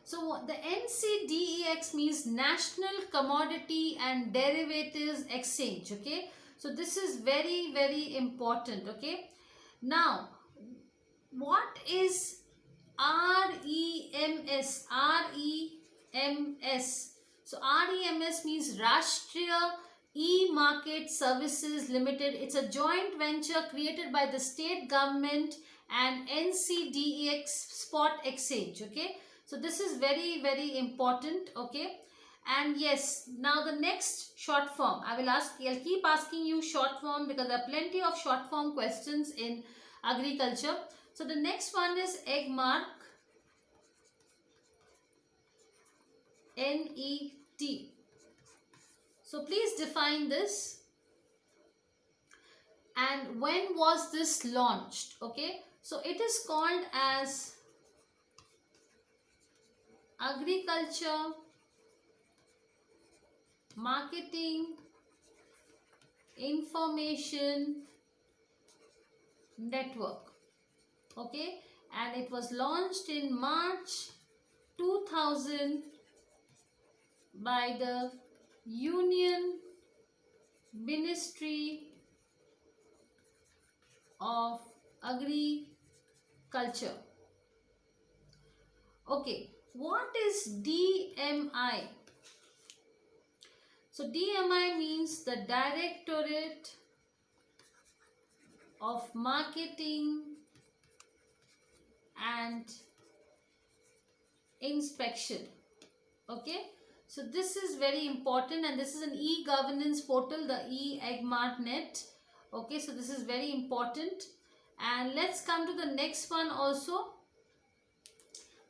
So the NCDEX means National Commodity and Derivatives Exchange. Okay, so this is very, very important. Okay, now what is REMS? REMS. So REMS means Rashtriya E-Market Services Limited. It's a joint venture created by the state government and NCDEX Spot Exchange. Okay, so this is very, very important. Okay, and yes, now the next short form I'll keep asking you short form because there are plenty of short form questions in agriculture. So the next one is egg mark, NET. So please define this. And when was this launched? Okay, so it is called as Agriculture Marketing Information Network. Okay, and it was launched in March 2000 by the Union Ministry of Agriculture. Okay, what is DMI? So DMI means the Directorate of Marketing and Inspection. Okay, so this is very important, and this is an e-governance portal, the eEgmartNet. Okay, so this is very important. And let's come to the next one also.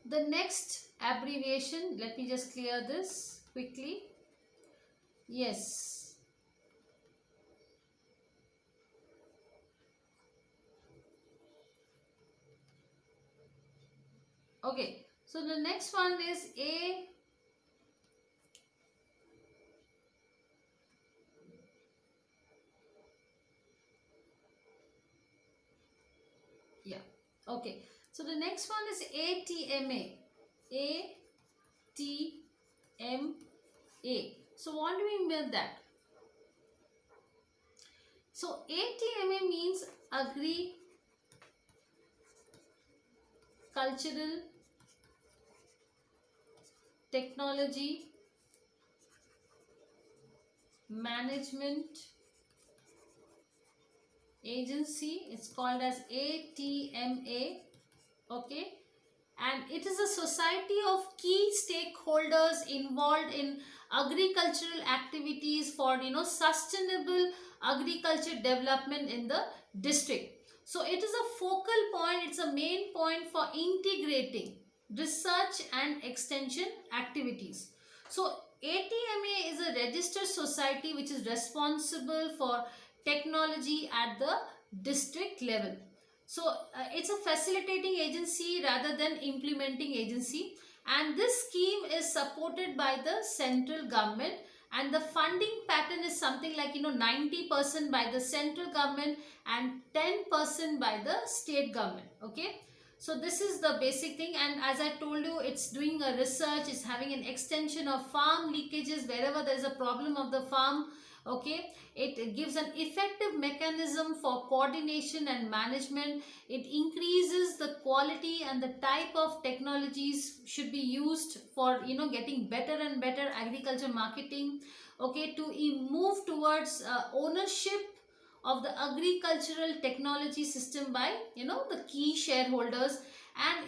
The next abbreviation, let me just clear this quickly. Yes. Okay, so the next one is Okay, so the next one is ATMA. ATMA. So what do we mean by that? So ATMA means Agricultural Technology Management Agency. It's called as ATMA. Okay, and it is a society of key stakeholders involved in agricultural activities for sustainable agriculture development in the district. So it is a focal point, it's a main point for integrating research and extension activities. So ATMA is a registered society which is responsible for technology at the district level. So it's a facilitating agency rather than implementing agency, and this scheme is supported by the central government, and the funding pattern is something like 90% by the central government and 10% by the state government. Okay, so this is the basic thing, and as I told you, it's doing a research, it's having an extension of farm leakages wherever there is a problem of the farm. Okay, it gives an effective mechanism for coordination and management. It increases the quality and the type of technologies should be used for getting better and better agriculture marketing. Okay, to move towards ownership of the agricultural technology system by the key shareholders, and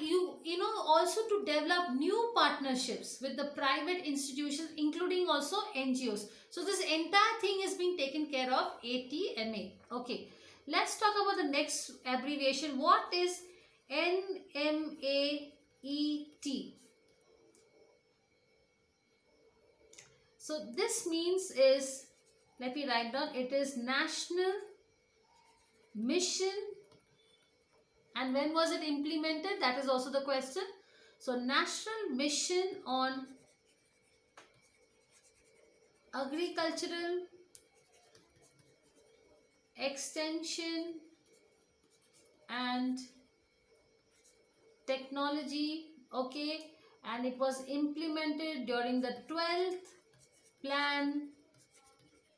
also to develop new partnerships with the private institutions including also NGOs. So this entire thing is being taken care of ATMA. Okay, let's talk about the next abbreviation. What is NMAET? So this means is, let me write down, it is National Mission. And when was it implemented? That is also the question. So National Mission on Agricultural Extension and Technology. Okay, and it was implemented during the 12th plan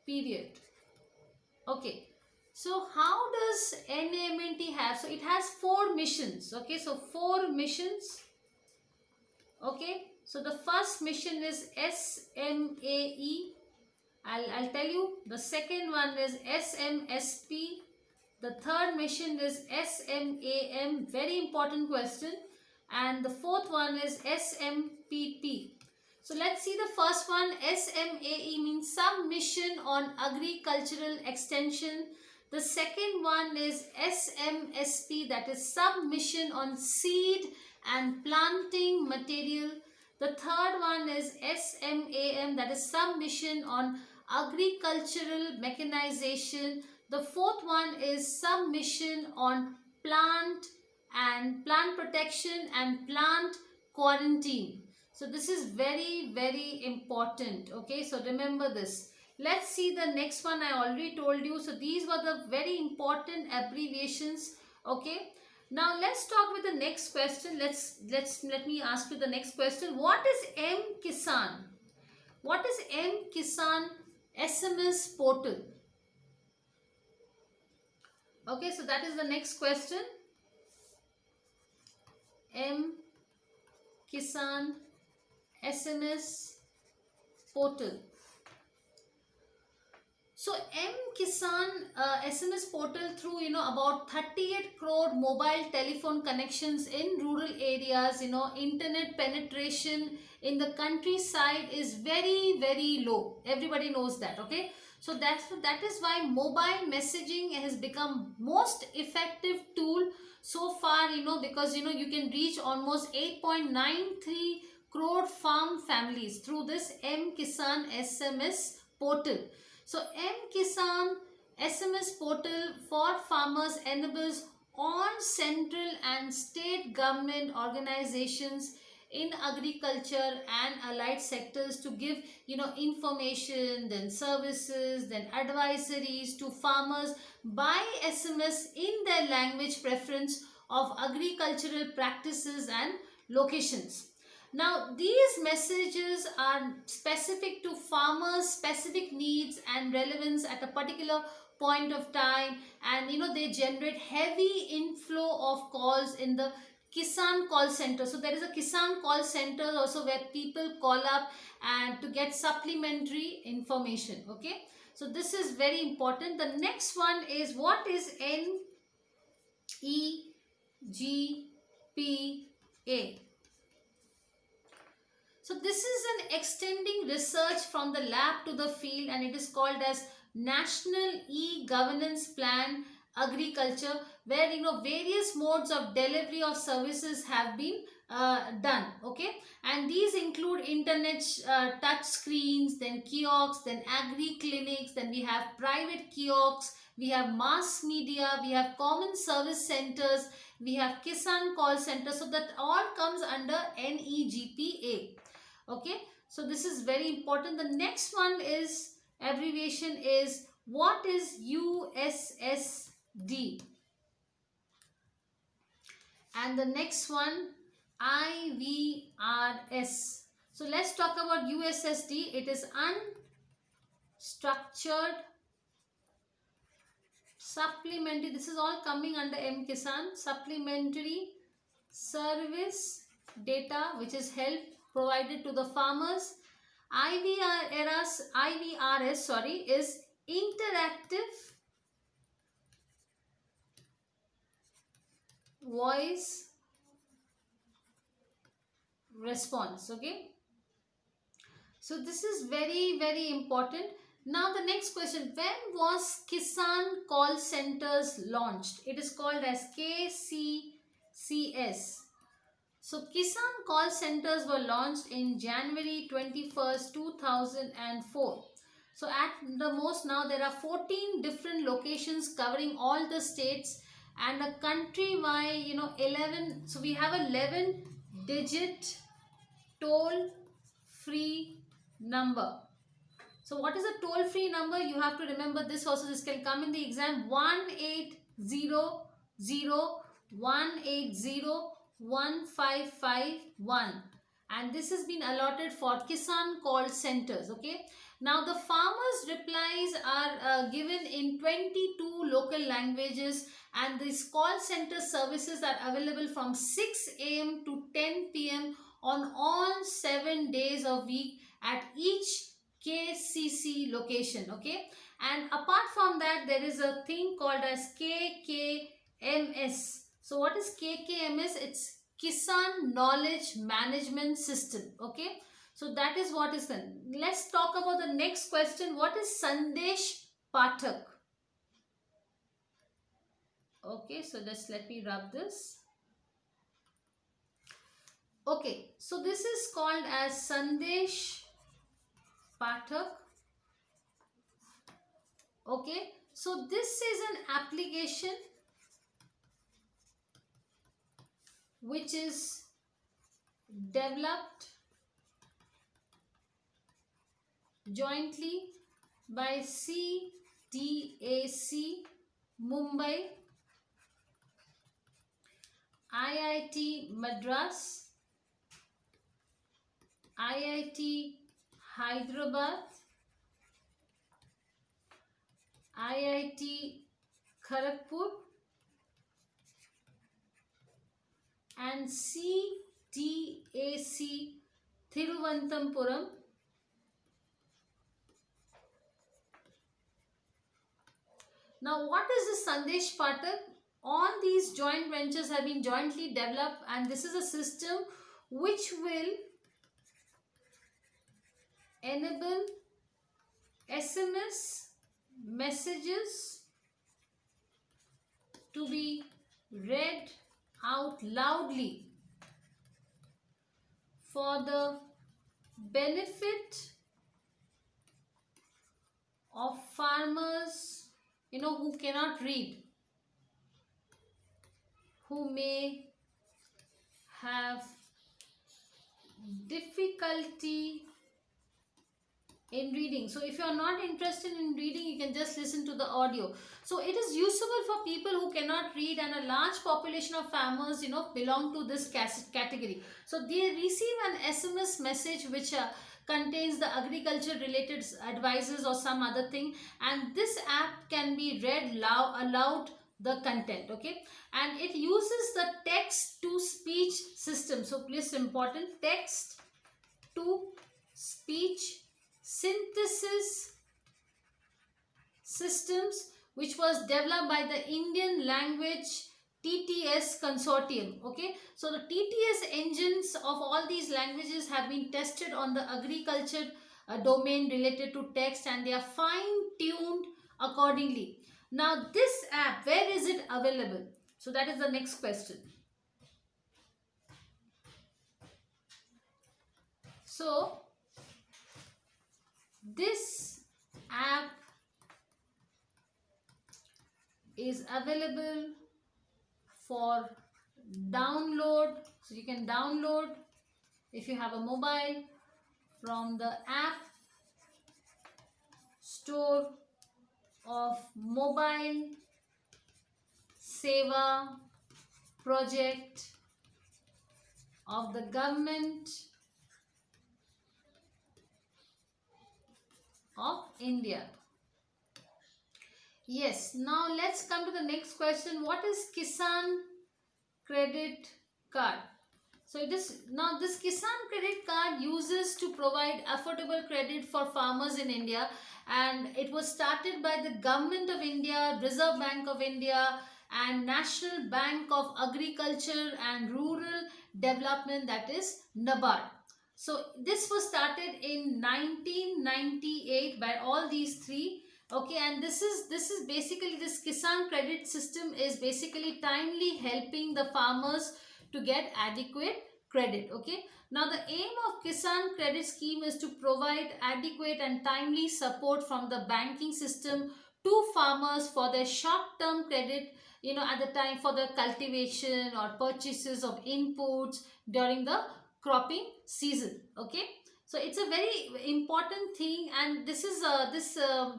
period. Okay, so how does NAMNT have? So it has 4 missions. Okay, so 4 missions. Okay, so the first mission is SMAE. I'll tell you. The second one is SMSP. The third mission is SMAM. Very important question. And the fourth one is SMPP. So let's see the first one. SMAE means Submission on Agricultural Extension. The second one is SMSP, that is Submission on Seed and Planting Material. The third one is SMAM, that is Submission on Agricultural Mechanization. The fourth one is Submission on Plant Protection and Plant Quarantine. So this is very, very important. Okay, so remember this. Let's see the next one. I already told you. So these were the very important abbreviations. Okay. Now let's talk with the next question. Let me ask you the next question. What is M-Kisan? What is M-Kisan SMS portal? Okay, so that is the next question. M-Kisan SMS portal. So M-Kisan SMS portal, through about 38 crore mobile telephone connections in rural areas, internet penetration in the countryside is very, very low. Everybody knows that. Okay, so that is why mobile messaging has become most effective tool so far, because you can reach almost 8.93 crore farm families through this M-Kisan SMS portal. So M-Kisan SMS portal for farmers enables all central and state government organizations in agriculture and allied sectors to give information, then services, then advisories to farmers by SMS in their language preference of agricultural practices and locations. Now these messages are specific to farmers' specific needs and relevance at a particular point of time, and they generate heavy inflow of calls in the Kisan call center. So there is a Kisan call center also where people call up and to get supplementary information. Okay, so this is very important. The next one is, what is NEGPA? So this is an extending research from the lab to the field, and it is called as National E-Governance Plan Agriculture, where various modes of delivery of services have been done. Okay, and these include internet touch screens, then kiosks, then agri clinics, then we have private kiosks, we have mass media, we have common service centers, we have Kisan call center. So that all comes under NEGPA. Okay, so this is very important. The next one is, abbreviation is, what is USSD? And the next one, IVRS. So let's talk about USSD. It is unstructured supplementary. This is all coming under M-Kisan. Supplementary service data which is help provided to the farmers. IVRS is interactive voice response. Okay, so this is very, very important. Now the next question, when was Kisan call centers launched? It is called as KCCS. So Kisan call centers were launched in January 21st, 2004. So at the most now there are 14 different locations covering all the states, and a country-wide 11. So we have 11-digit toll-free number. So what is a toll-free number? You have to remember this also. This can come in the exam. 1-800-180-1551. and this has been allotted for Kisan call centers. Okay, now the farmers replies are given in 22 local languages, and these call center services are available from 6 a.m. to 10 p.m. on all 7 days a week at each KCC location. Okay, and apart from that, there is a thing called as KKMS. So what is KKMS? It's Kisan Knowledge Management System. Okay, so that is what is then. Let's talk about the next question. What is Sandesh Pathak? Okay, so just let me rub this. Okay, so this is called as Sandesh Pathak. Okay, so this is an application which is developed jointly by CDAC Mumbai, IIT Madras, IIT Hyderabad, IIT Kharagpur, and CDAC Thiruvananthapuram. Now, what is the Sandesh Pathak? All these joint ventures have been jointly developed, and this is a system which will enable SMS messages to be read out loudly for the benefit of farmers, who cannot read, who may have difficulty in reading. So if you are not interested in reading, you can just listen to the audio. So it is usable for people who cannot read, and a large population of farmers belong to this category. So they receive an SMS message which contains the agriculture related advices or some other thing, and this app can be read aloud the content. Okay, and it uses the text to speech system. So please, important, text to speech synthesis systems, which was developed by the Indian Language TTS Consortium. Okay, so the TTS engines of all these languages have been tested on the agriculture domain related to text, and they are fine tuned accordingly. Now this app, where is it available? So that is the next question. So this app is available for download. So you can download, if you have a mobile, from the app store of Mobile Seva project of the government of India. Yes, now let's come to the next question. What is Kisan Credit Card? So it is, now this Kisan Credit Card uses to provide affordable credit for farmers in India, and it was started by the Government of India, Reserve Bank of India, and National Bank of Agriculture and Rural Development, that is NABARD. So this was started in 1998 by all these three. Okay, and this is basically, this Kisan credit system is basically timely helping the farmers to get adequate credit. Okay, now the aim of Kisan credit scheme is to provide adequate and timely support from the banking system to farmers for their short-term credit, at the time for the cultivation or purchases of inputs during the cropping season. Okay, so it's a very important thing, and this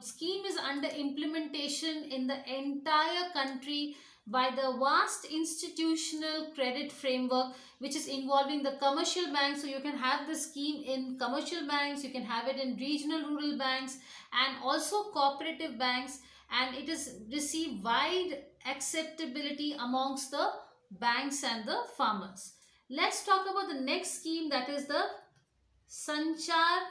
scheme is under implementation in the entire country by the vast institutional credit framework which is involving the commercial banks. So you can have this scheme in commercial banks, you can have it in regional rural banks and also cooperative banks, and it is received wide acceptability amongst the banks and the farmers. Let's talk about the next scheme, that is the Sanchar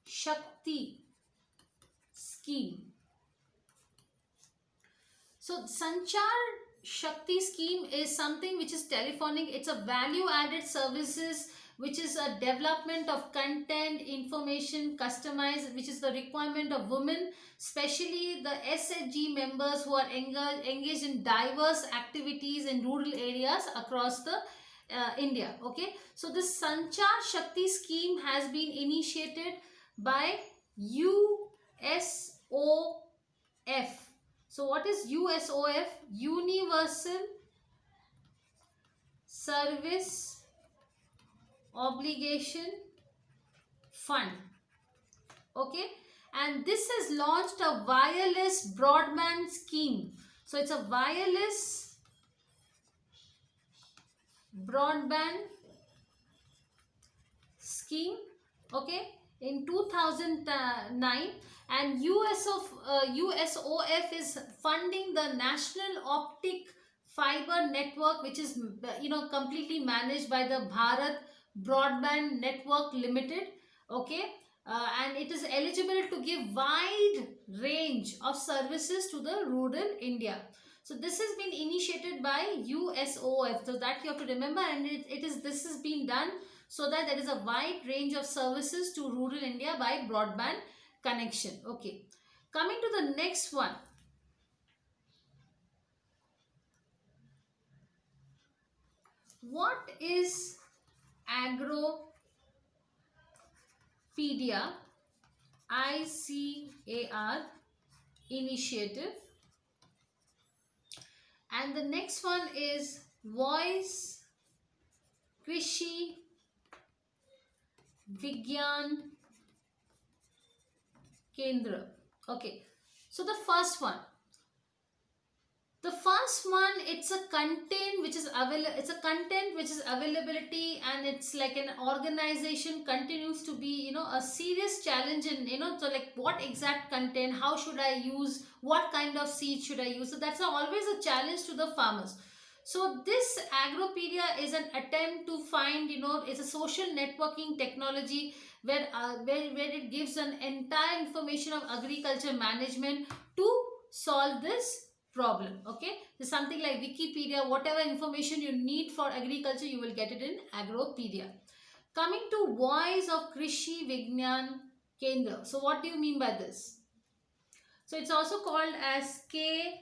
Shakti scheme. So Sanchar Shakti scheme is something which is telephonic. It's a value added services which is a development of content, information, customized, which is the requirement of women, especially the SHG members who are engaged in diverse activities in rural areas across the India. Okay, so this Sanchar Shakti scheme has been initiated by USOF. So what is USOF? Universal Service Obligation Fund. Okay, and this has launched a wireless broadband scheme. So it's a wireless broadband scheme, okay, in 2009, and USOF is funding the National Optic Fiber Network, which is completely managed by the Bharat Broadband Network Limited. Okay, and it is eligible to give wide range of services to the rural India. So this has been initiated by USOF. So that you have to remember, and this has been done so that there is a wide range of services to rural India by broadband connection. Okay, coming to the next one. What is Agropedia ICAR initiative? And the next one is Voice Krishi Vigyan Kendra. Okay, so the first one, it's a content which is availability, and it's like an organization continues to be a serious challenge in so like what exact content, how should I use, what kind of seed should I use. So that's always a challenge to the farmers. So this Agropedia is an attempt to find it's a social networking technology where it gives an entire information of agriculture management to solve this problem. Okay, so something like Wikipedia, whatever information you need for agriculture, you will get it in Agropedia. Coming to Voice of Krishi Vigyan Kendra. So what do you mean by this? So it's also called as KVK.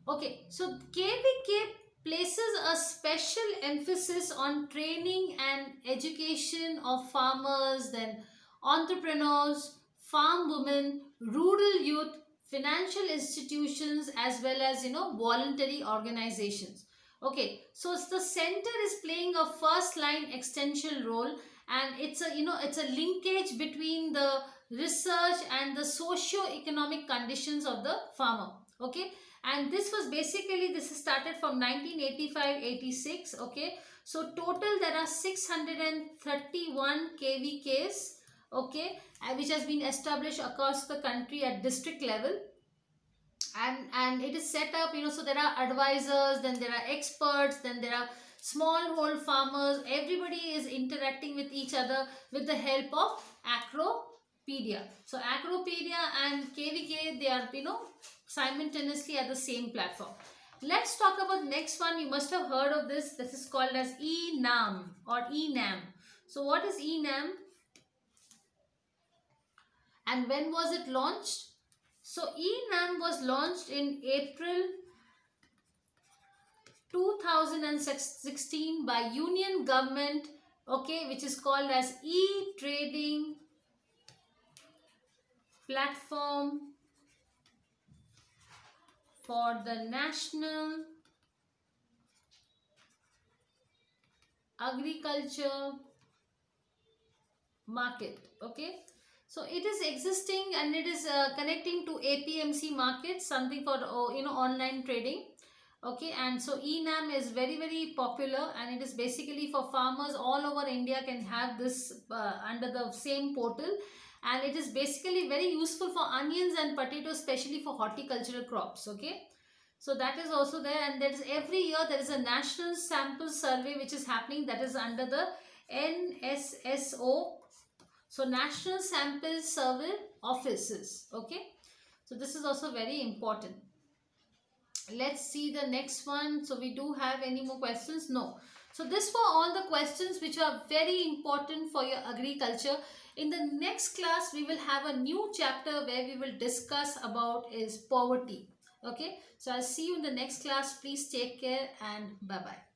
Okay, so KVK places a special emphasis on training and education of farmers, then entrepreneurs, farm women, rural youth, financial institutions, as well as voluntary organizations. Okay, so the center is playing a first line extension role, and it's a linkage between the research and the socio-economic conditions of the farmer. Okay, and this started from 1985-86. Okay, so total there are 631 KVKs, okay, which has been established across the country at district level, and it is set up so there are advisors, then there are experts, then there are smallhold farmers. Everybody is interacting with each other with the help of Agropedia. So Agropedia and KVK, they are simultaneously at the same platform. Let's talk about next one. You must have heard of this. This is called as ENAM or ENAM. So what is ENAM and when was it launched? So ENAM was launched in April 2016 by Union Government, okay, which is called as E-Trading Platform for the National Agriculture Market. Okay, So it is existing and it is connecting to APMC markets, something for online trading. Okay, and so eNAM is very very popular, and it is basically for farmers all over India can have this under the same portal, and it is basically very useful for onions and potatoes, especially for horticultural crops. Okay, so that is also there, and there is every year there is a national sample survey which is happening, that is under the NSSO, so National Sample Survey Offices. Okay, so this is also very important. Let's see the next one. So we do have any more questions? No. So this were all the questions which are very important for your agriculture. In the next class we will have a new chapter where we will discuss about is poverty. Okay, so I'll see you in the next class. Please take care and bye bye.